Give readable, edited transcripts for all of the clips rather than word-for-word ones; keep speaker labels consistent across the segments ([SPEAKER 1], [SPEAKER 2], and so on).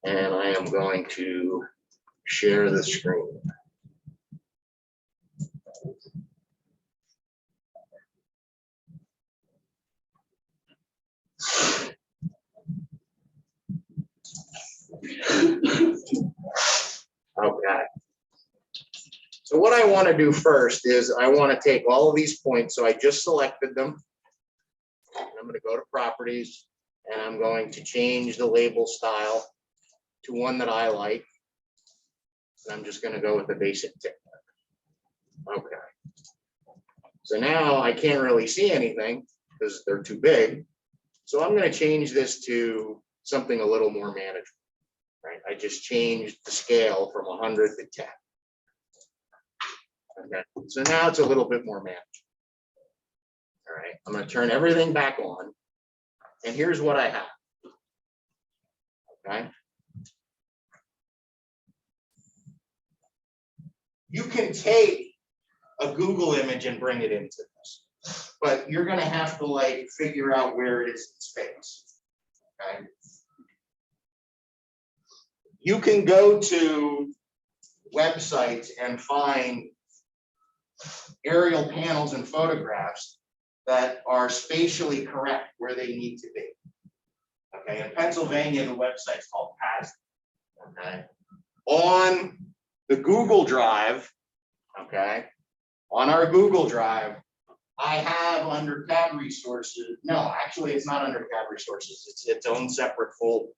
[SPEAKER 1] And I am going to share the screen. Okay. So what I want to do first is I want to take all of these points. So I just selected them. And I'm going to go to properties and I'm going to change the label style to one that I like. And I'm just going to go with the basic tick mark. Okay. So now I can't really see anything because they're too big. So I'm going to change this to something a little more manageable. Right? I just changed the scale from 100 to 10. Okay. So now it's a little bit more manageable. All right. I'm going to turn everything back on. And here's what I have. Okay. You can take a Google image and bring it into this, but you're going to have to like figure out where it is in space. Okay. You can go to websites and find aerial panels and photographs that are spatially correct where they need to be. Okay, in Pennsylvania, the website's called PASD. Okay, on the Google Drive, okay, on our Google Drive, I have under CAD resources. No, actually, it's not under CAD resources. It's its own separate folder.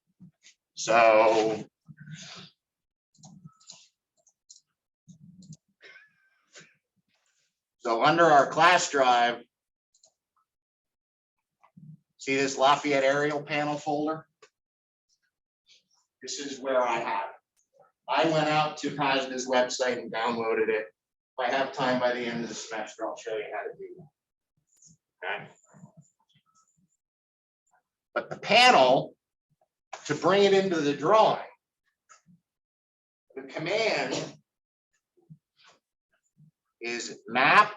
[SPEAKER 1] So under our class drive, see this Lafayette aerial panel folder? This is where I have it. I went out to PASDA's website and downloaded it. If I have time by the end of the semester, I'll show you how to do that. Okay. But the panel, to bring it into the drawing, the command is map,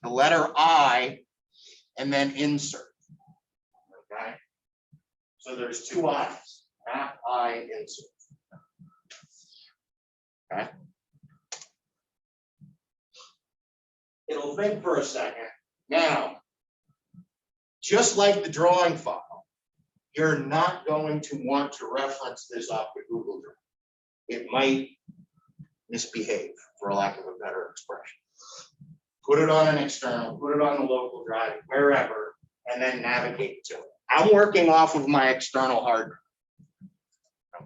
[SPEAKER 1] the letter I, and then insert. Okay. So there's two I's, map, I, insert. Okay. It'll think for a second. Now, just like the drawing file, you're not going to want to reference this off the Google Drive. It might misbehave, for a lack of a better expression. Put it on an external, put it on the local drive, wherever, and then navigate to it. I'm working off of my external hard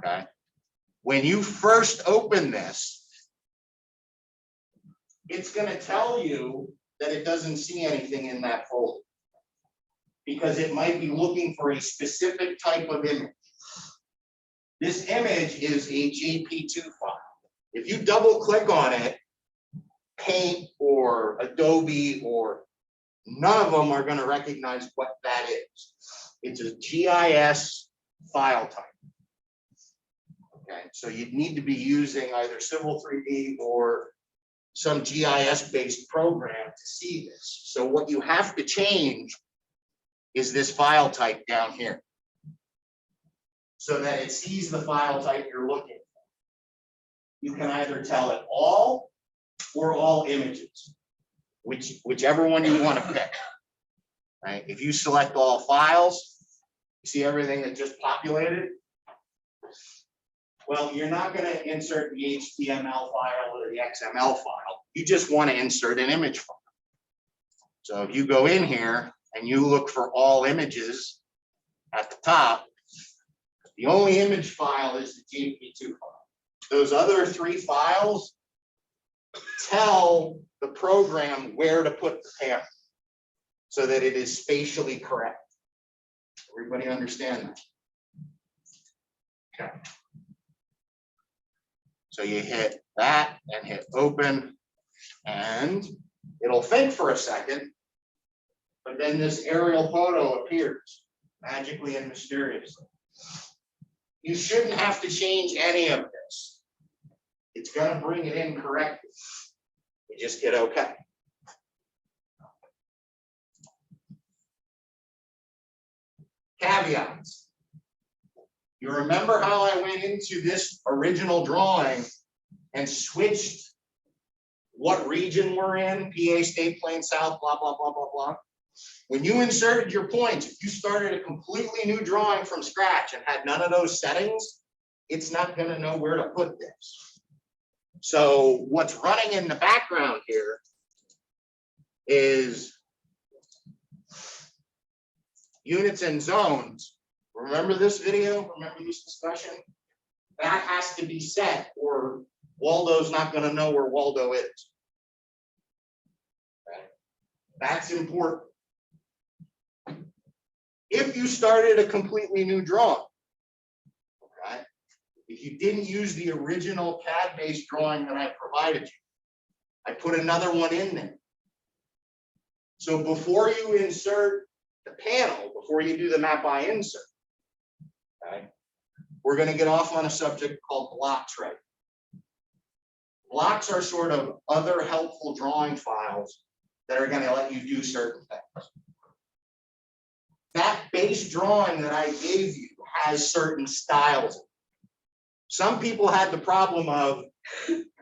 [SPEAKER 1] drive. Okay. When you first open this, it's going to tell you that it doesn't see anything in that folder because it might be looking for a specific type of image. This image is a JP2 file. If you double click on it, Paint or Adobe or none of them are going to recognize what that is. It's a GIS file type. Okay, so you'd need to be using either Civil 3D or some GIS-based program to see this. So what you have to change is this file type down here so that it sees the file type you're looking for. You can either tell it all or all images, whichever one you want to pick. Right? If you select all files, you see everything that just populated. Well, you're not going to insert the HTML file or the XML file. You just want to insert an image file. So if you go in here and you look for all images at the top, the only image file is the JP2 file. Those other three files tell the program where to put the panel so that it is spatially correct. Everybody understand that? Okay. So you hit that and hit open, and it'll think for a second, but then this aerial photo appears magically and mysteriously. You shouldn't have to change any of this. It's going to bring it in correctly. You just hit OK. Caveats. You remember how I went into this original drawing and switched what region we're in, PA, State, Plain, South, blah, blah, blah, blah, blah. When you inserted your points, if you started a completely new drawing from scratch and had none of those settings, it's not going to know where to put this. So what's running in the background here is units and zones. Remember this video? Remember this discussion? That has to be set, or Waldo's not going to know where Waldo is. Okay. That's important. If you started a completely new drawing, okay, if you didn't use the original CAD-based drawing that I provided you, I put another one in there. So before you insert the panel, before you do the map by insert, okay, we're going to get off on a subject called blocks right. Blocks are sort of other helpful drawing files that are going to let you do certain things. That base drawing that I gave you has certain styles. Some people had the problem of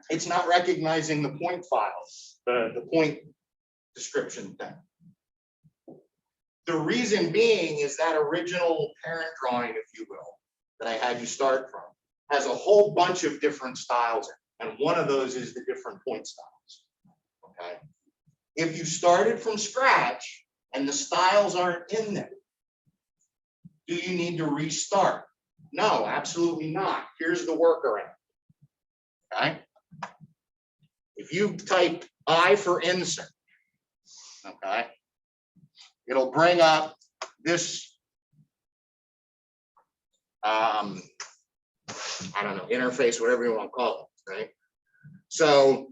[SPEAKER 1] it's not recognizing the point files, the point description thing. The reason being is that original parent drawing, if you will, that I had you start from, has a whole bunch of different styles in it, and one of those is the different point styles. Okay. If you started from scratch and the styles aren't in there, do you need to restart? No, absolutely not. Here's the workaround. Okay. If you type I for insert, okay, it'll bring up this, I don't know, interface, whatever you want to call it, right? So,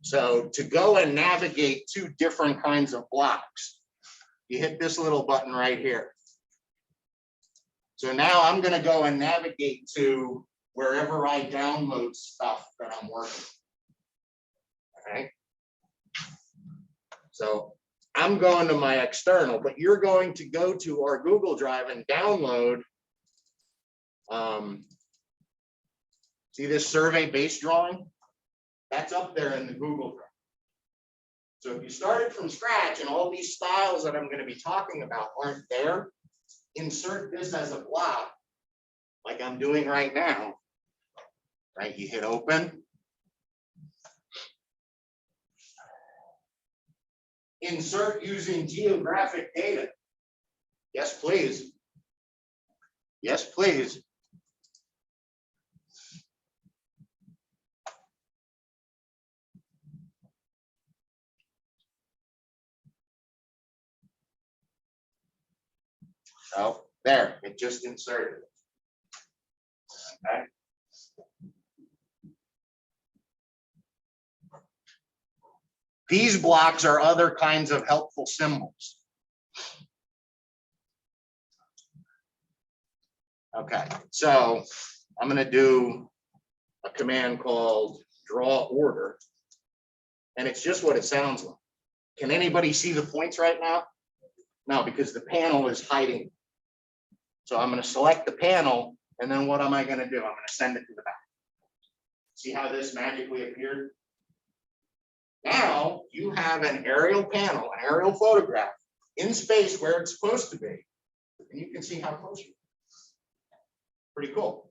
[SPEAKER 1] so to go and navigate two different kinds of blocks, you hit this little button right here. So now I'm going to go and navigate to wherever I download stuff that I'm working. Okay. So I'm going to my external, but you're going to go to our Google Drive and download. See this survey base drawing? That's up there in the Google Drive. So if you started from scratch and all these styles that I'm going to be talking about aren't there, insert this as a block, like I'm doing right now. Right, you hit open. Insert using geographic data. Yes, please. Yes, please. So there, it just inserted. Okay. These blocks are other kinds of helpful symbols. Okay, so I'm going to do a command called draw order, and it's just what it sounds like. Can anybody see the points right now? No, because the panel is hiding. So I'm going to select the panel, and then what am I going to do? I'm going to send it to the back. See how this magically appeared? Now you have an aerial panel, an aerial photograph in space where it's supposed to be, and you can see how close you are. Pretty cool,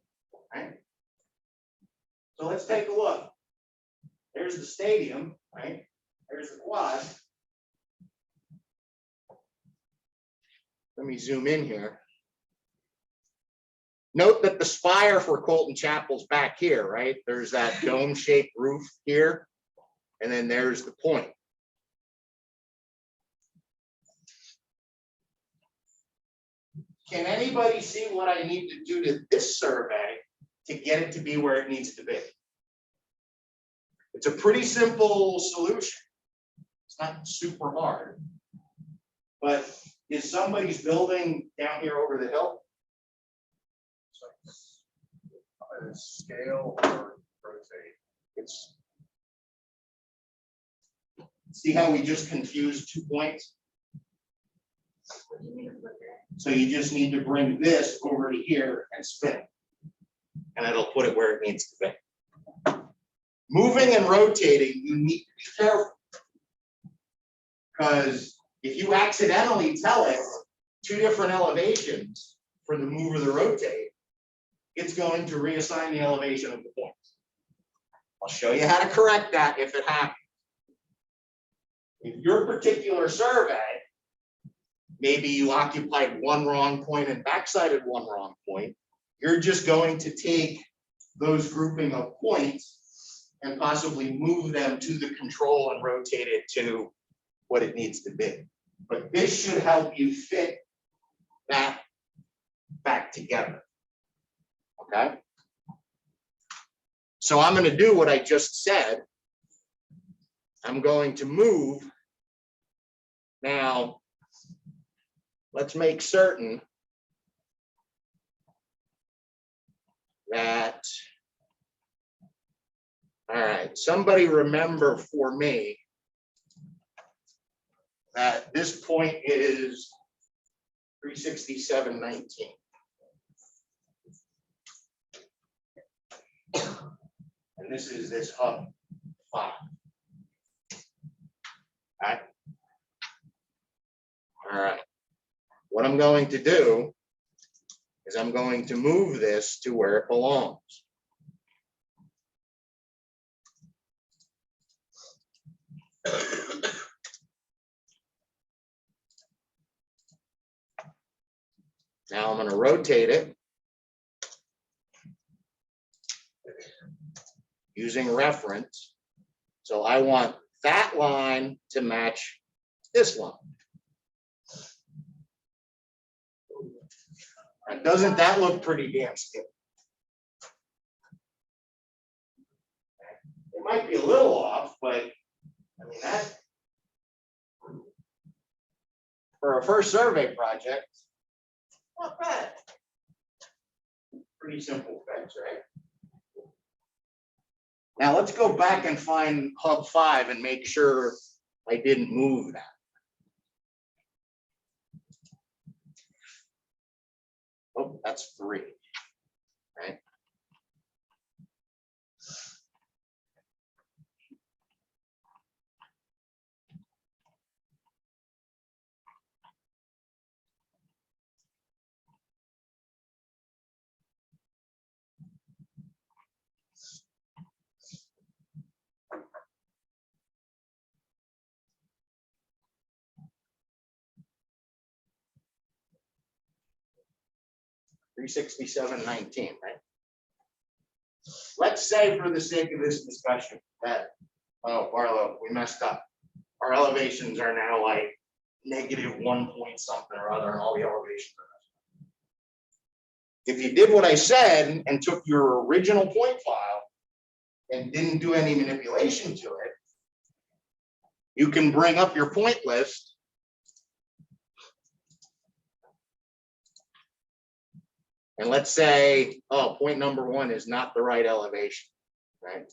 [SPEAKER 1] right? So let's take a look. There's the stadium, right? There's the quad. Let me zoom in here. Note that the spire for Colton Chapel's back here, right? There's that dome-shaped roof here, and then there's the point. Can anybody see what I need to do to this survey to get it to be where it needs to be? It's a pretty simple solution. It's not super hard. But is somebody's building down here over the hill?
[SPEAKER 2] Scale or rotate?
[SPEAKER 1] It's. See how we just confused 2 points? So you just need to bring this over to here and spin it. And it'll put it where it needs to be. Moving and rotating, you need to be careful. Because if you accidentally tell it 2 different elevations for the move or the rotate, it's going to reassign the elevation of the points. I'll show you how to correct that if it happens. If your particular survey, maybe you occupied 1 wrong point and backsided 1 wrong point, you're just going to take those grouping of points and possibly move them to the control and rotate it to what it needs to be. But this should help you fit that back together. Okay? So I'm going to do what I just said. I'm going to move. Now, let's make certain that, all right, somebody remember for me that this point is 367.19. And this is this hub 5. All right. What I'm going to do is I'm going to move this to where it belongs. Now I'm going to rotate it using reference. So I want that line to match this line. And doesn't that look pretty damn stiff? It might be a little off, but I mean that for a first survey project, not bad. Pretty simple fix, right? Now let's go back and find hub 5 and make sure I didn't move that. Oh, that's 3, right? $367.19, right? Let's say for the sake of this discussion that, oh, Barlow, we messed up. Our elevations are now like -1 point something or other, and all the elevations are messed up. If you did what I said and took your original point file and didn't do any manipulation to it, you can bring up your point list and let's say, oh, point number 1 is not the right elevation, right?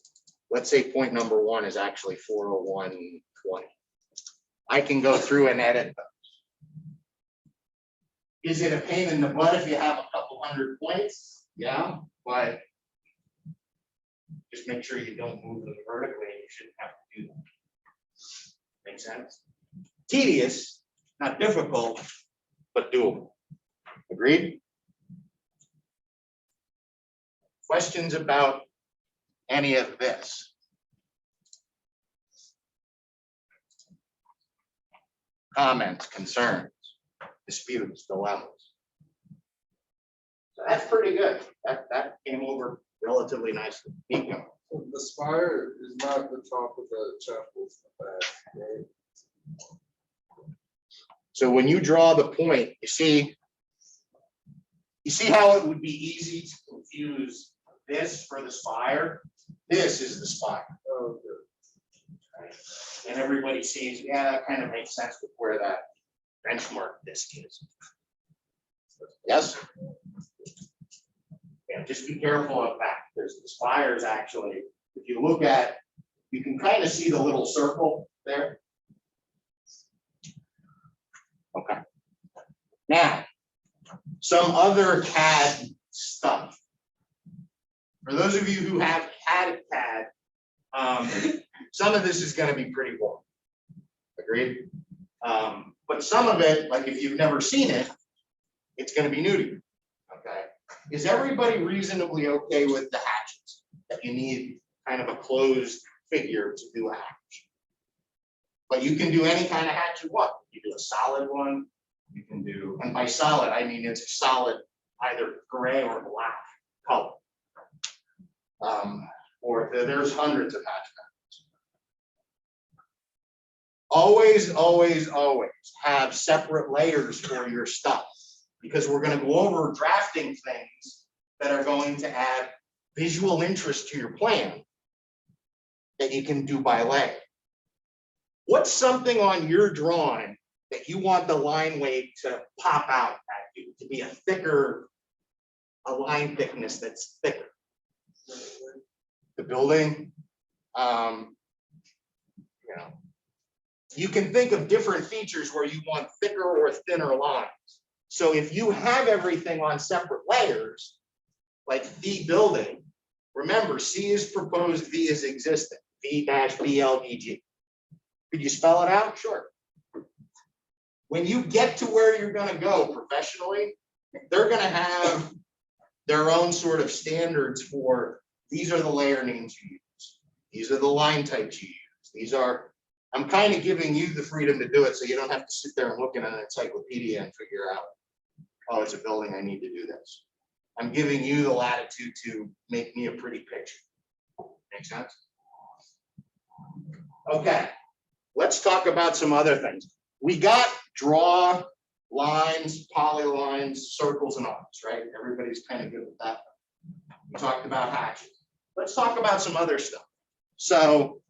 [SPEAKER 1] Let's say point number 1 is actually 401.20. I can go through and edit those. Is it a pain in the butt if you have a couple hundred points? Yeah, but just make sure you don't move them vertically. You shouldn't have to do that. Make sense? Tedious, not difficult, but doable. Agreed? Questions about any of this? Comments, concerns, disputes, dilemmas. So that's pretty good. That came over relatively nicely. Keep going.
[SPEAKER 2] The spire is not the top of the chapel, it's the back, right?
[SPEAKER 1] So when you draw the point, you see how it would be easy to confuse this for the spire? This is the spire.
[SPEAKER 2] Oh, good.
[SPEAKER 1] Right? And everybody sees, yeah, that kind of makes sense with where that benchmark disc is. Yes? Yeah, just be careful of that. There's the spires actually. If you look at, you can kind of see the little circle there. Okay. Now, some other CAD stuff. For those of you who have had CAD, some of this is going to be pretty boring. Agreed? But some of it, like if you've never seen it, it's going to be new to you. Okay. Is everybody reasonably okay with the hatches? That you need kind of a closed figure to do a hatch. But you can do any kind of hatch you want. You do a solid one, you can do, and by solid, I mean it's a solid, either gray or black color. Or there's hundreds of hatch patterns. Always, always, always have separate layers for your stuff, because we're going to go over drafting things that are going to add visual interest to your plan that you can do by layer. What's something on your drawing that you want the line weight to pop out at you, to be a thicker, a line thickness that's thicker? The building, you know, you can think of different features where you want thicker or thinner lines. So if you have everything on separate layers, like the building, remember C is proposed, V is existing, V-BLDG. Could you spell it out? Sure. When you get to where you're going to go professionally, they're going to have their own sort of standards for, these are the layer names you use. These are the line types you use. These are, I'm kind of giving you the freedom to do it so you don't have to sit there and look at an encyclopedia and figure out, oh, it's a building, I need to do this. I'm giving you the latitude to make me a pretty picture. Make sense? Okay, let's talk about some other things. We got draw, lines, polylines, circles, and arcs, right? Everybody's kind of good with that. We talked about hatches. Let's talk about some other stuff. So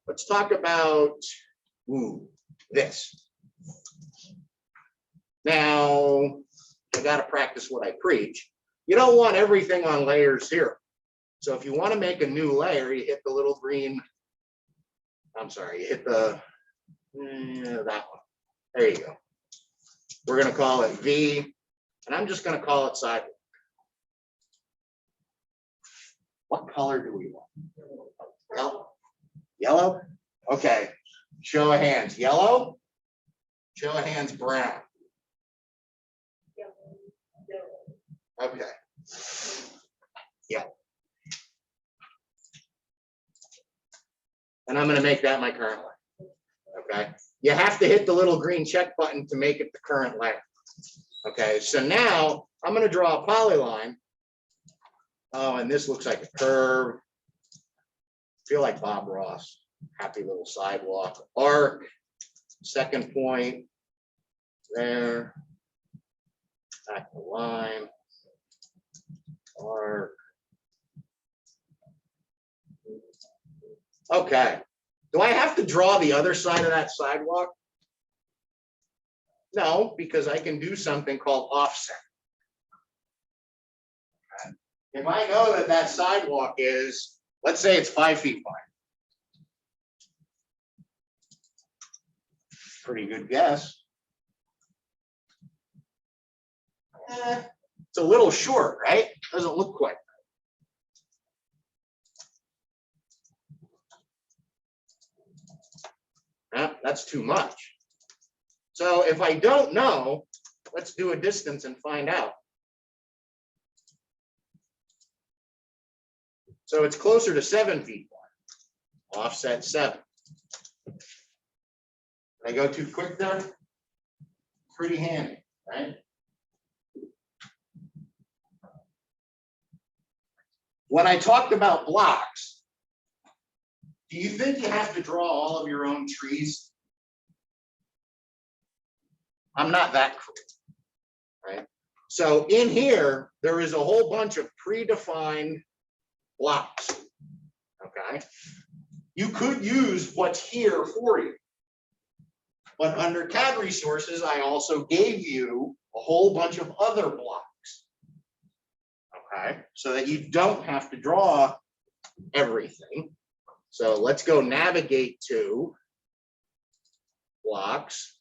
[SPEAKER 1] let's talk about this. Now, I got to practice what I preach. You don't want everything on layer 0. So if you want to make a new layer, you hit the little green, I'm sorry, you hit the, that one. There you go. We're going to call it V, and I'm just going to call it sidewalk. What color do we want? Yellow? Yellow? Okay. Show of hands. Yellow? Show of hands. Brown. Okay. Yeah. And I'm going to make that my current line. Okay. You have to hit the little green check button to make it the current layer. Okay. So now I'm going to draw a polyline. Oh, and this looks like a curve. Feel like Bob Ross. Happy little sidewalk. Arc. Second point. There. Back the line. Arc. Okay. Do I have to draw the other side of that sidewalk? No, because I can do something called offset. Okay. If I know that that sidewalk is, let's say it's 5 feet wide. Pretty good guess. It's a little short, right? Doesn't look quite. That's too much. So if I don't know, let's do a distance and find out. So it's closer to 7 feet wide. Offset 7. Did I go too quick there? Pretty handy, right? When I talked about blocks, do you think you have to draw all of your own trees? I'm not that cruel, right? So in here, there is a whole bunch of predefined blocks, okay? You could use what's here for you. But under CAD resources, I also gave you a whole bunch of other blocks, Okay, so that you don't have to draw everything. So let's go navigate to blocks.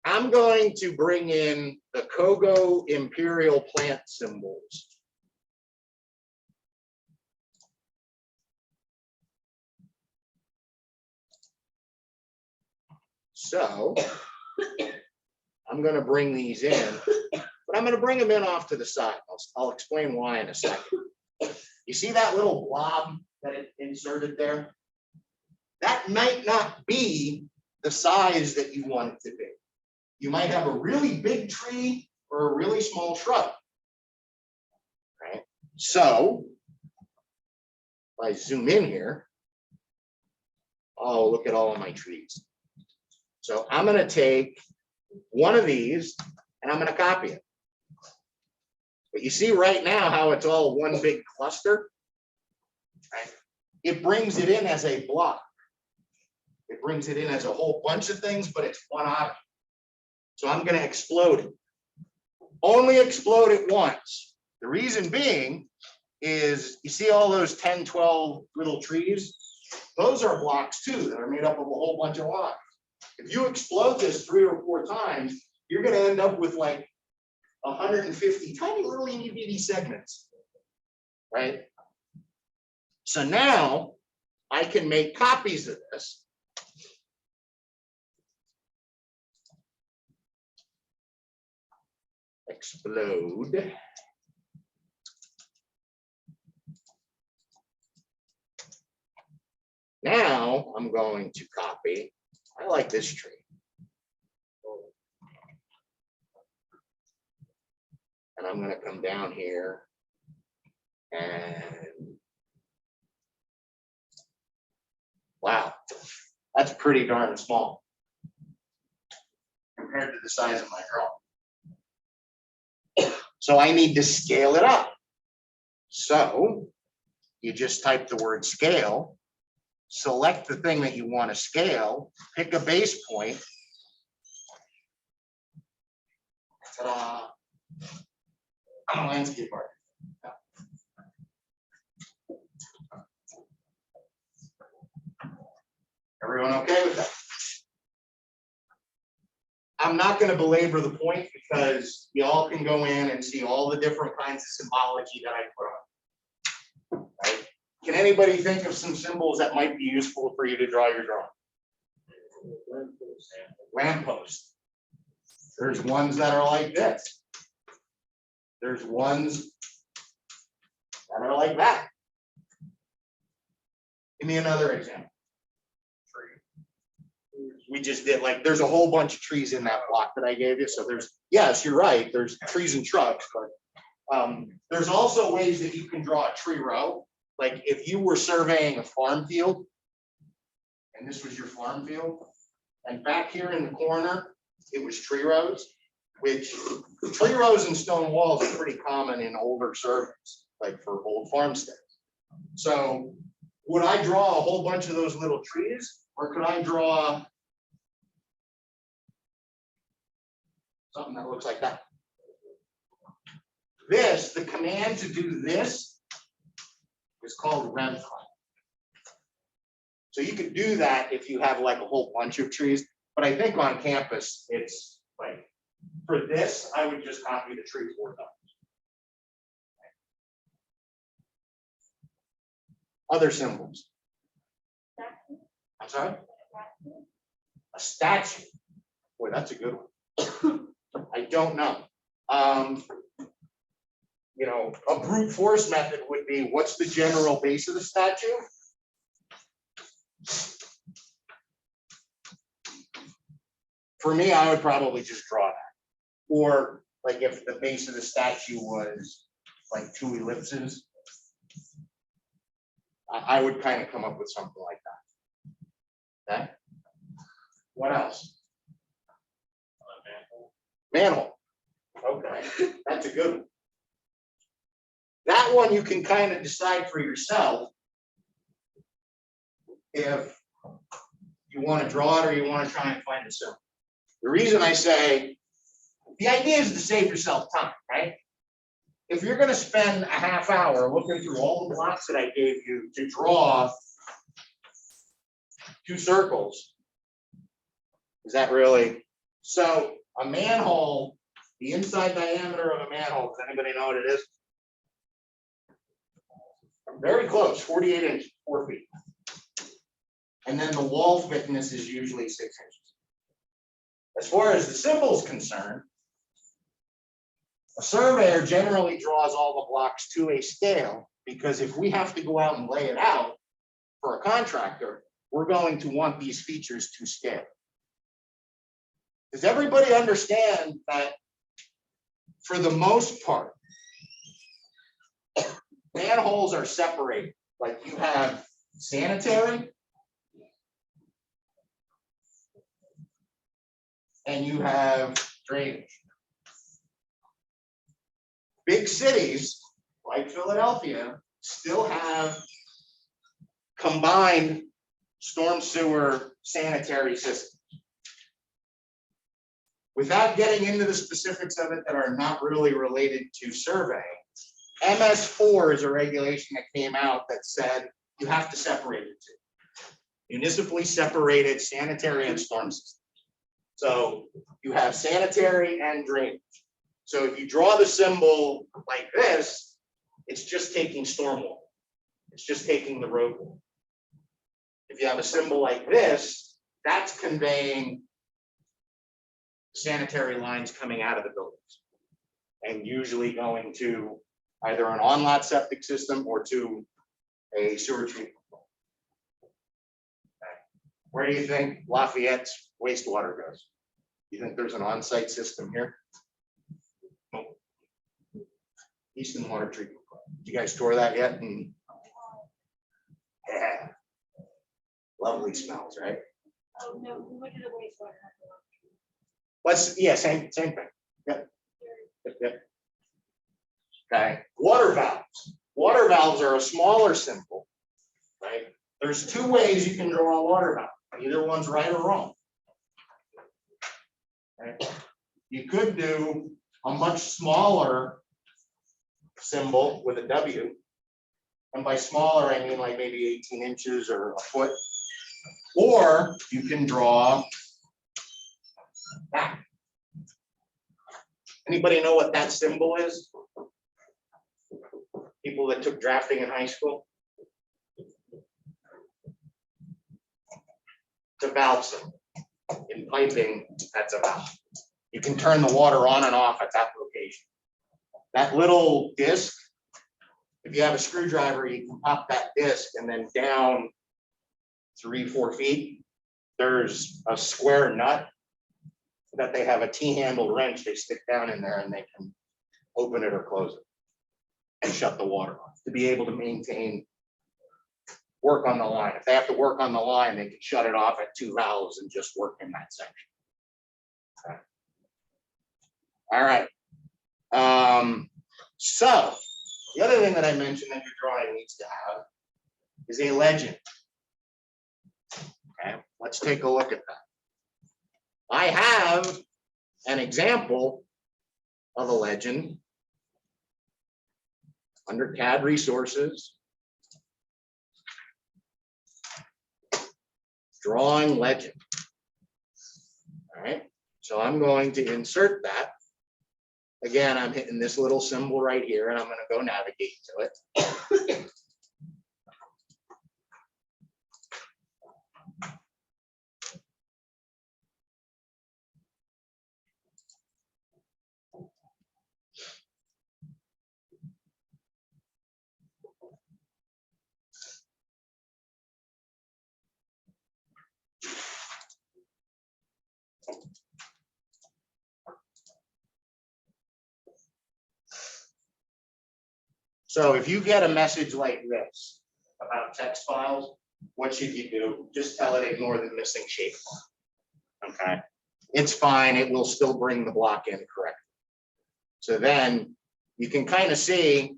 [SPEAKER 1] I'm going to bring in the Kogo Imperial plant symbols. So I'm going to bring these in, but I'm going to bring them in off to the side. I'll explain why in a second. You see that little blob that it inserted there? That might not be the size that you want it to be. You might have a really big tree or a really small shrub. Right? So if I zoom in here, oh, look at all of my trees. So I'm going to take one of these and I'm going to copy it. But you see right now how it's all one big cluster? Right? It brings it in as a block. It brings it in as a whole bunch of things, but it's one object. So I'm going to explode it. Only explode it once. The reason being is you see all those 10, 12 little trees? Those are blocks too that are made up of a whole bunch of lines. If you explode this 3 or 4 times, you're going to end up with like 150 tiny little itty bitty segments, right? So now I can make copies of this. Explode. Now I'm going to copy. I like this tree. And I'm going to come down here and wow, that's pretty darn small compared to the size of my drawing. So I need to scale it up. So you just type the word scale, select the thing that you want to scale, pick a base point. Ta-da. I'm a landscape artist. Everyone okay with that? I'm not going to belabor the point because you all can go in and see all the different kinds of symbology that I put on. Right? Can anybody think of some symbols that might be useful for you to draw your drawing? Lamppost. There's ones that are like this. There's ones that are like that. Give me another example. We just did like, there's a whole bunch of trees in that block that I gave you. So there's, yes, you're right. There's trees and shrubs, but there's also ways that you can draw a tree row. Like if you were surveying a farm field and this was your farm field, and back here in the corner, it was tree rows, which tree rows and stone walls are pretty common in older surveys, like for old farmsteads. So would I draw a whole bunch of those little trees, or could I draw something that looks like that? This, the command to do this is called rem client. So you could do that if you have like a whole bunch of trees, but I think on campus, it's like, for this, I would just copy the tree 4 times. Other symbols. I'm sorry? A statue. Boy, that's a good one. I don't know. You know, a brute force method would be, what's the general base of the statue? For me, I would probably just draw that. Or like if the base of the statue was like 2 ellipses, I would kind of come up with something like that. Okay. What else? Manhole. Okay, that's a good one. That one you can kind of decide for yourself if you want to draw it or you want to try and find a symbol. The reason I say the idea is to save yourself time, right? if you're gonna spend a half hour looking through all the blocks that I gave you to draw two circles, is that really? So a manhole, the inside diameter of a manhole, does anybody know what it is? Very close, 48 inches, 4 feet. And then the wall thickness is usually 6 inches. As far as the symbol is concerned, a surveyor generally draws all the blocks to a scale, because if we have to go out and lay it out for a contractor, we're going to want these features to scale. Does everybody understand that for the most part, manholes are separated? Like you have sanitary and you have drainage. Big cities like Philadelphia still have combined storm sewer sanitary systems. Without getting into the specifics of it that are not really related to surveying, MS4 is a regulation that came out that said you have to separate the two. Municipally separated sanitary and storm systems. So you have sanitary and drainage. So if you draw the symbol like this, it's just taking stormwater. It's just taking the road water. If you have a symbol like this, that's conveying sanitary lines coming out of the buildings and usually going to either an on-lot septic system or to a sewer treatment plant. Where do you think Lafayette's wastewater goes? You think there's an on-site system here? Easton Water Treatment Plant. Did you guys tour that yet? Yeah. Lovely smells, right?
[SPEAKER 3] Oh, no, we went to the wastewater.
[SPEAKER 1] Yeah, same thing. Yep. Yep. Okay, water valves. Water valves are a smaller symbol, right? There's two ways you can draw a water valve. Either one's right or wrong. Right? You could do a much smaller symbol with a W. And by smaller, I mean like maybe 18 inches or a foot. Or you can draw that. Anybody know what that symbol is? People that took drafting in high school? It's a valve symbol. In piping, that's a valve. You can turn the water on and off at that location. That little disc, if you have a screwdriver, you can pop that disc and then down 3-4 feet, there's a square nut that they have a T-handled wrench they stick down in there and they can open it or close it and shut the water off to be able to maintain work on the line. If they have to work on the line, they can shut it off at 2 valves and just work in that section. Okay. All right. So the other thing that I mentioned that your drawing needs to have is a legend. Okay, let's take a look at that. I have an example of a legend under CAD resources. Drawing legend. All right, so I'm going to insert that. Again, I'm hitting this little symbol right here and I'm going to go navigate to it. So if you get a message like this about text files, what should you do? Just tell it ignore the missing shape. Okay, it's fine. It will still bring the block in correctly. So then you can kind of see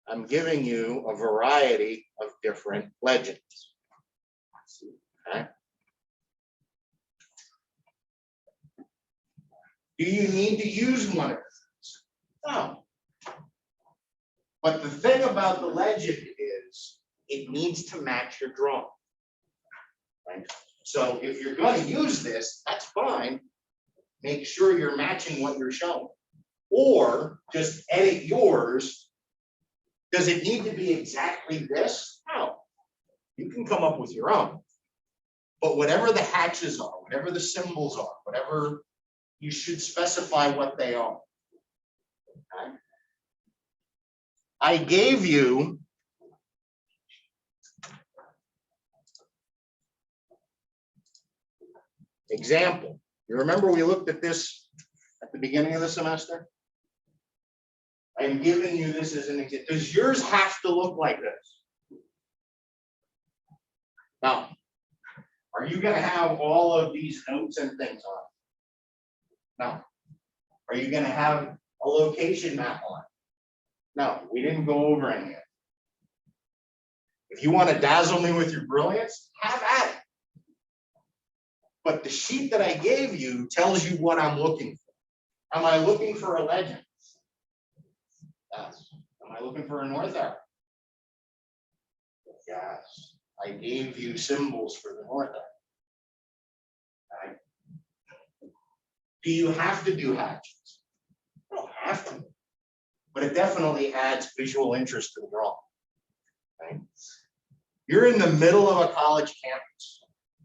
[SPEAKER 1] I'm giving you a variety of different legends. Okay. Do you need to use one of these? No. But the thing about the legend is it needs to match your drawing. Right? So if you're going to use this, that's fine. Make sure you're matching what you're showing. Or just edit yours. Does it need to be exactly this? No. You can come up with your own. But whatever the hatches are, whatever the symbols are, whatever, you should specify what they are. Okay? I gave you example. You remember we looked at this at the beginning of the semester? I'm giving you this as an example. Does yours have to look like this? Now, are you going to have all of these notes and things on it? No. Are you going to have a location map on it? No, we didn't go over any of it. If you want to dazzle me with your brilliance, have at it. But the sheet that I gave you tells you what I'm looking for. Am I looking for a legend? Yes. Am I looking for a north arrow? Yes. I gave you symbols for the north arrow. Okay. Do you have to do hatches? You don't have to. But it definitely adds visual interest to the drawing. Okay. You're in the middle of a college campus.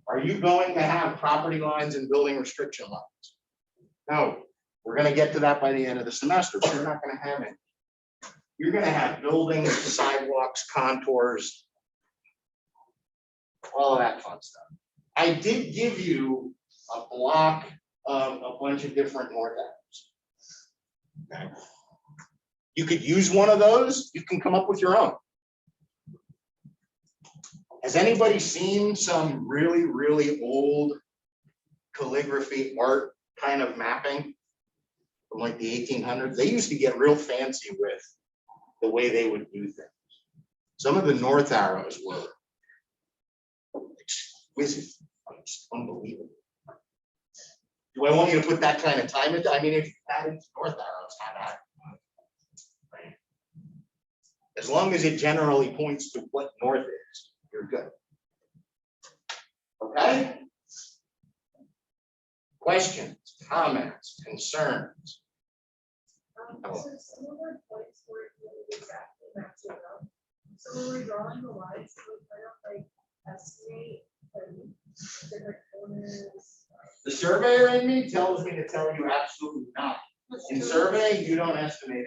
[SPEAKER 1] Are you going to have property lines and building restriction lines? No, we're going to get to that by the end of the semester, but you're not going to have any. You're going to have buildings, sidewalks, contours, all of that fun stuff. I did give you a block of a bunch of different north arrows. Okay. You could use one of those. You can come up with your own. Has anybody seen some really, really old calligraphy art kind of mapping from like the 1800s? They used to get real fancy with the way they would do things. Some of the north arrows were exquisite, just unbelievable. Do I want you to put that kind of time into? I mean, if you added north arrows, have at it. Right? As long as it generally points to what north is, you're good. Okay? Questions, comments, concerns?
[SPEAKER 4] So some of our points weren't really exactly matching up. So when we're drawing the lines, we kind of like estimate the different corners.
[SPEAKER 1] The surveyor in me tells me to tell you absolutely not. In surveying, you don't estimate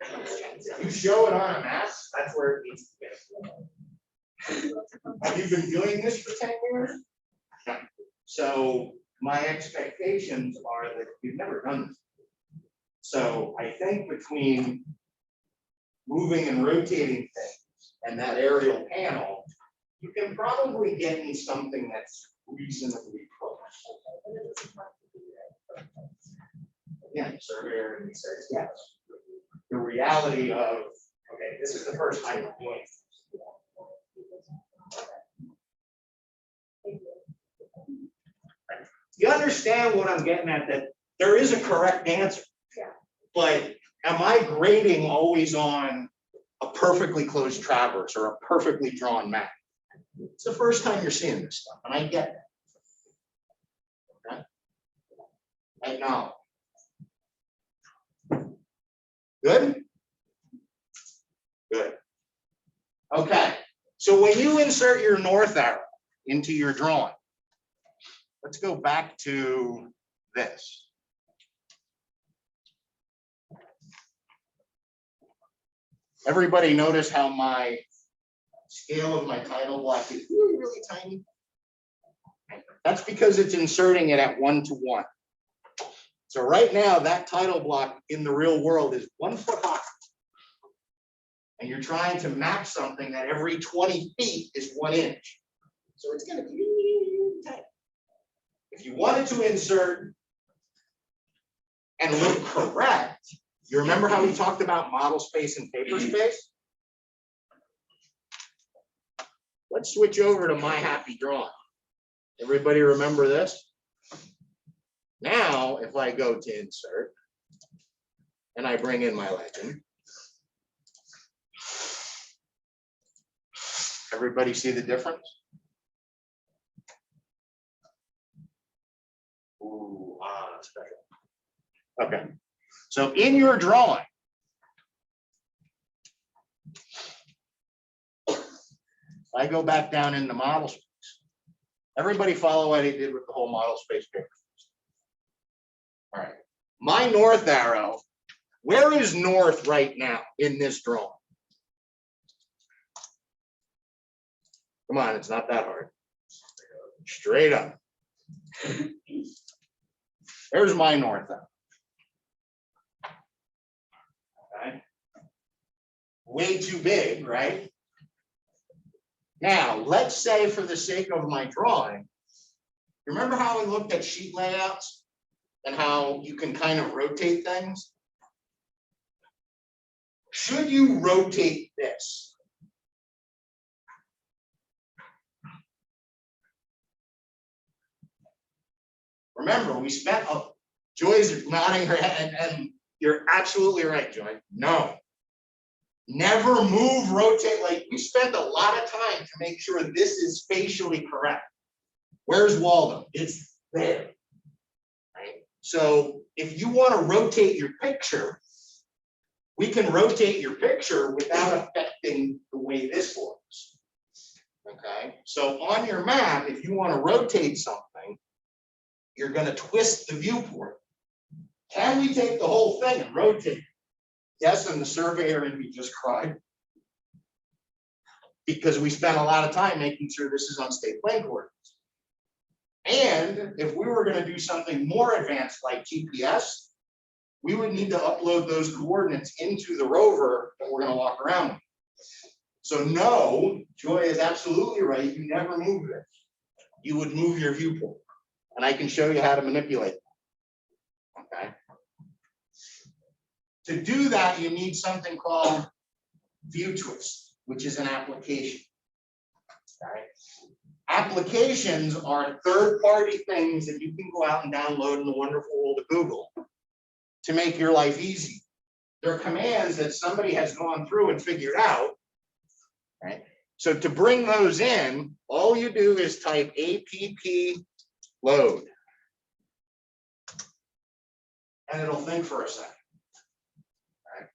[SPEAKER 1] anything. You show it on a map, that's where it needs to be. Have you been doing this for 10 years? No. So my expectations are that you've never done this. So I think between moving and rotating things and that aerial panel, you can probably get me something that's reasonably close.
[SPEAKER 4] And it doesn't have to be right.
[SPEAKER 1] Again, the surveyor and he says yes. The reality of, okay, this is the first time we're doing it. You understand what I'm getting at, that there is a correct answer.
[SPEAKER 4] Yeah.
[SPEAKER 1] But am I grading always on a perfectly closed traverse or a perfectly drawn map? It's the first time you're seeing this stuff, and I get that. Okay? Right now. Good? Good. Okay, so when you insert your north arrow into your drawing, let's go back to this. Everybody notice how my scale of my title block is really, really tiny? That's because it's inserting it at 1:1. So right now, that title block in the real world is 1 foot high. And you're trying to map something that every 20 feet is 1 inch. So it's going to be really tight. If you wanted to insert and look correct, you remember how we talked about model space and paper space? Let's switch over to My Happy Drawing. Everybody remember this? Now, if I go to insert and I bring in my legend, everybody see the difference? Ooh, special. Okay, so in your drawing, I go back down into model space. Everybody follow what I did with the whole model space paper. All right, my north arrow, where is north right now in this drawing? Come on, it's not that hard. Straight up. There's my north arrow. Okay. Way too big, right? Now, let's say for the sake of my drawing, remember how we looked at sheet layouts and how you can kind of rotate things? Should you rotate this? Remember, we spent, Joy's nodding her head, and you're absolutely right, Joy. No. Never move, rotate. Like, we spent a lot of time to make sure this is spatially correct. Where's Waldo? It's there. Right? So if you want to rotate your picture, we can rotate your picture without affecting the way this looks. Okay, so on your map, if you want to rotate something, you're going to twist the viewport. Can we take the whole thing and rotate it? Yes, and the surveyor and me just cried. Because we spent a lot of time making sure this is on state plane coordinates. And if we were going to do something more advanced like GPS, we would need to upload those coordinates into the rover that we're going to walk around with. So no, Joy is absolutely right. You never move this. You would move your viewport. And I can show you how to manipulate that. Okay. To do that, you need something called ViewTwist, which is an application. Okay. Applications are third-party things that you can go out and download in the wonderful world of Google to make your life easy. They're commands that somebody has gone through and figured out. Right? So to bring those in, all you do is type app load. And it'll think for a second. Right?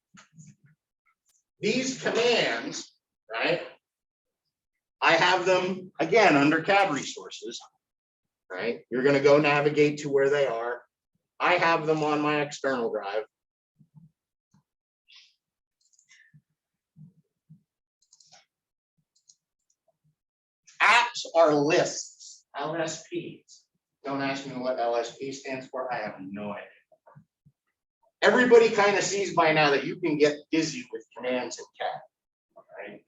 [SPEAKER 1] These commands, right? I have them again under CAD resources, right? You're going to go navigate to where they are. I have them on my external drive. Apps are lists, LSPs. Don't ask me what LSP stands for. I have no idea. Everybody kind of sees by now that you can get dizzy with commands in CAD. Right?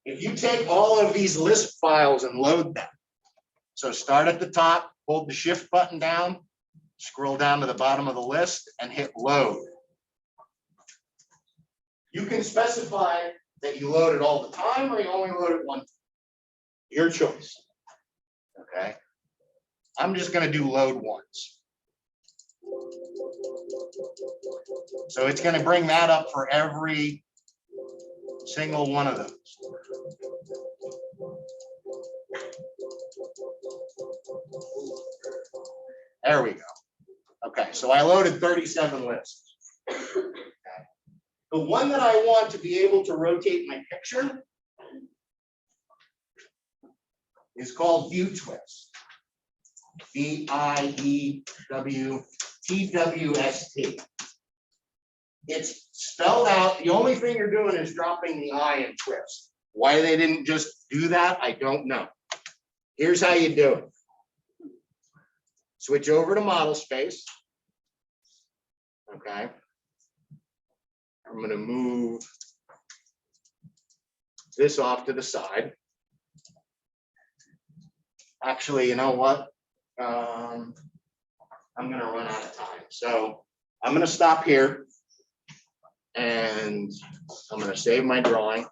[SPEAKER 1] If you take all of these list files and load them, so start at the top, hold the shift button down, scroll down to the bottom of the list and hit load. You can specify that you load it all the time or you only load it once. Your choice. Okay. I'm just going to do load once. So it's going to bring that up for every single one of those. There we go. Okay, so I loaded 37 lists. Okay. The one that I want to be able to rotate my picture is called ViewTwist. ViewTwist. It's spelled out. The only thing you're doing is dropping the I in twist. Why they didn't just do that, I don't know. Here's how you do it. Switch over to model space. Okay. I'm going to move this off to the side. Actually, you know what? I'm going to run out of time. So I'm going to stop here and I'm going to save my drawing.